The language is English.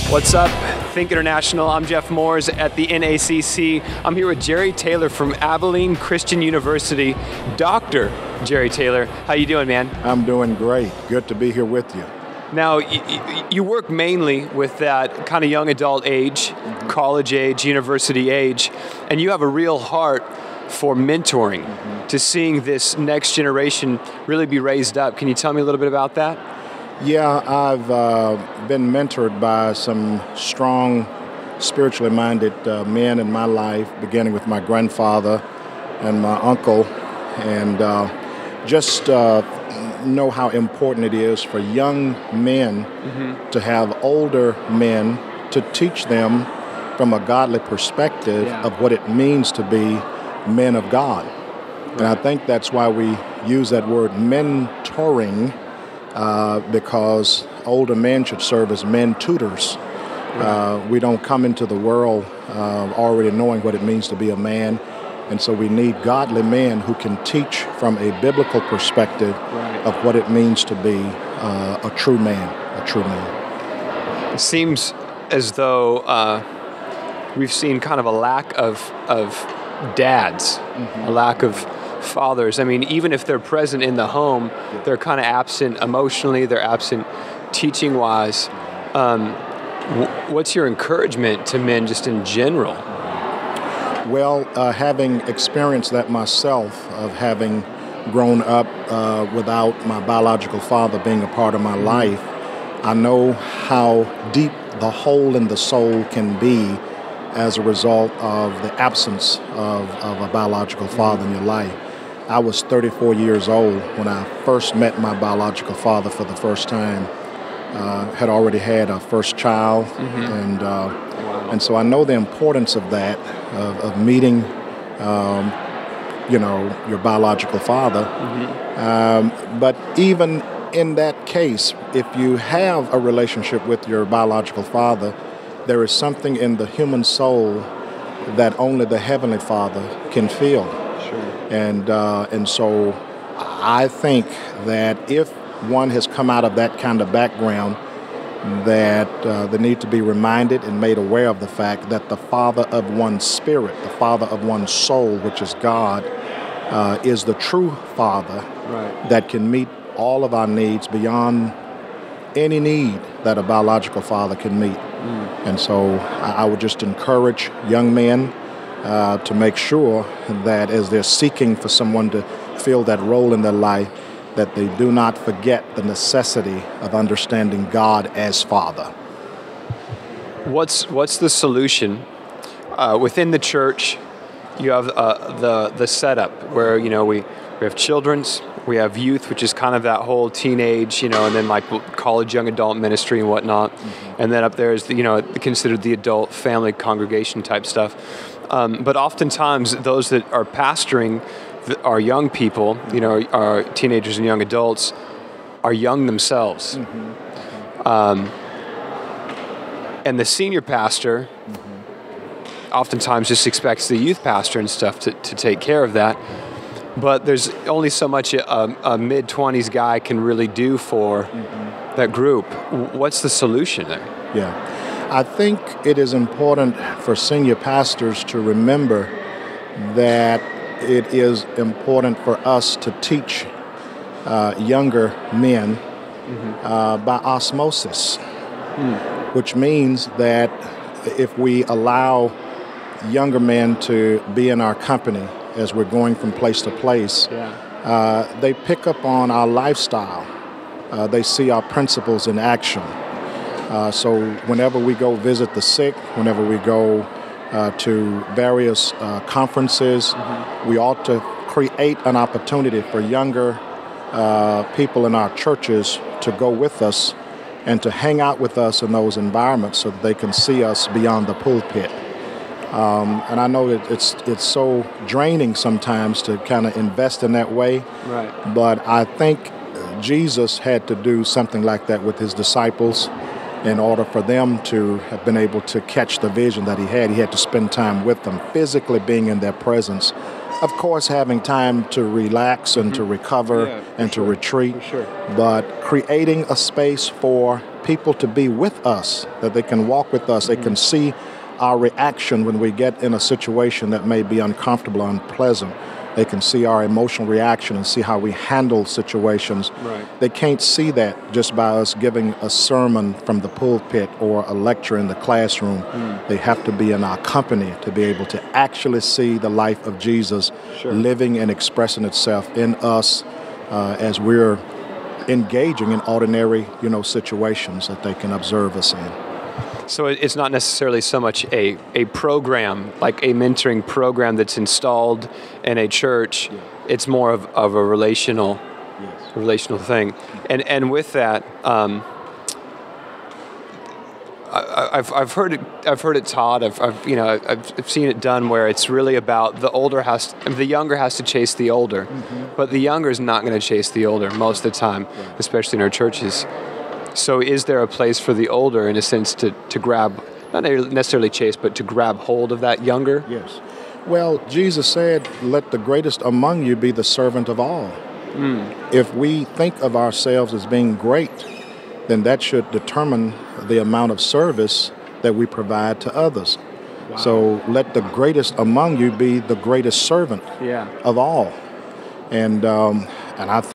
What's up, Think International? I'm Jeff Moores at the NACC. I'm here with Jerry Taylor from Abilene Christian University. Dr. Jerry Taylor, how you doing, man? I'm doing great. Good to be here with you. Now, you work mainly with that kind of young adult age, college age, university age, and you have a real heart for mentoring, to seeing this next generation really be raised up. Can you tell me a little bit about that? Yeah, I've been mentored by some strong, spiritually minded men in my life, beginning with my grandfather and my uncle, and just know how important it is for young men to have older men to teach them from a godly perspective of what it means to be men of God. And I think that's why we use that word mentoring, because older men should serve as men tutors. We don't come into the world already knowing what it means to be a man, and so we need godly men who can teach from a biblical perspective of what it means to be a true man, It seems as though we've seen kind of a lack of dads, a lack of fathers. I mean, even if they're present in the home, they're kind of absent emotionally, they're absent teaching-wise. What's your encouragement to men just in general? Well, having experienced that myself, of having grown up without my biological father being a part of my life, I know how deep the hole in the soul can be as a result of the absence of a biological father in your life. I was 34 years old when I first met my biological father for the first time. Had already had a first child, and so I know the importance of that, of meeting, your biological father. But even in that case, if you have a relationship with your biological father, there is something in the human soul that only the Heavenly Father can feel. And so I think that if one has come out of that kind of background, that they need to be reminded and made aware of the fact that the Father of one's spirit, the Father of one's soul, which is God, is the true Father that can meet all of our needs beyond any need that a biological father can meet. And so I would just encourage young men to make sure that as they're seeking for someone to fill that role in their life, that they do not forget the necessity of understanding God as Father. What's the solution? Within the church, you have the setup where, we have children's, we have youth, which is kind of that whole teenage, and then like college young adult ministry and whatnot. And then up there is, considered the adult family congregation type stuff. But oftentimes those that are pastoring our young people, our teenagers and young adults, are young themselves. And the senior pastor oftentimes just expects the youth pastor and stuff to take care of that. But there's only so much a mid-20s guy can really do for that group. What's the solution there? Yeah. I think it is important for senior pastors to remember that it is important for us to teach younger men by osmosis, which means that if we allow younger men to be in our company as we're going from place to place, they pick up on our lifestyle. They see our principles in action. So whenever we go visit the sick, whenever we go to various conferences, we ought to create an opportunity for younger people in our churches to go with us and to hang out with us in those environments so that they can see us beyond the pulpit. And I know that it's so draining sometimes to kind of invest in that way. But I think Jesus had to do something like that with his disciples. In order for them to have been able to catch the vision that he had to spend time with them, physically being in their presence. Of course, having time to relax and to recover and to retreat, but creating a space for people to be with us, that they can walk with us. They can see our reaction when we get in a situation that may be uncomfortable or unpleasant. They can see our emotional reaction and see how we handle situations. Right. They can't see that just by us giving a sermon from the pulpit or a lecture in the classroom. They have to be in our company to be able to actually see the life of Jesus living and expressing itself in us as we're engaging in ordinary, situations that they can observe us in. So it's not necessarily so much a program, like a mentoring program that's installed in a church. Yeah. It's more of a relational thing. And with that, I've heard it taught. I've seen it done where it's really about the younger has to chase the older, but the younger is not going to chase the older most of the time, especially in our churches. So is there a place for the older, in a sense, to grab, not necessarily chase, but to grab hold of that younger? Yes. Well, Jesus said, let the greatest among you be the servant of all. If we think of ourselves as being great, then that should determine the amount of service that we provide to others. Wow. So let the greatest among you be the greatest servant of all. And I